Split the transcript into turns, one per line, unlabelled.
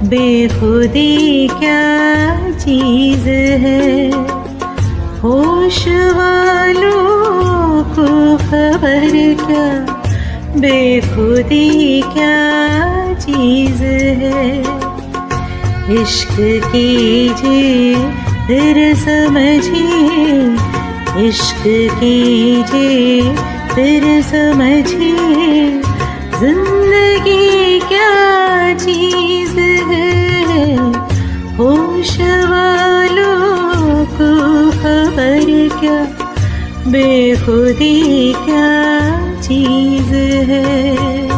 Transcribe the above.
बेखुदी क्या चीज़ है, होश वालों को खबर क्या, बेखुदी क्या चीज़ है। इश्क कीजिए फिर समझिए, इश्क कीजिए फिर समझिए, जिंदगी क्या चीज़ है, होश वालों को खबर क्या, बेखुदी क्या चीज़ है।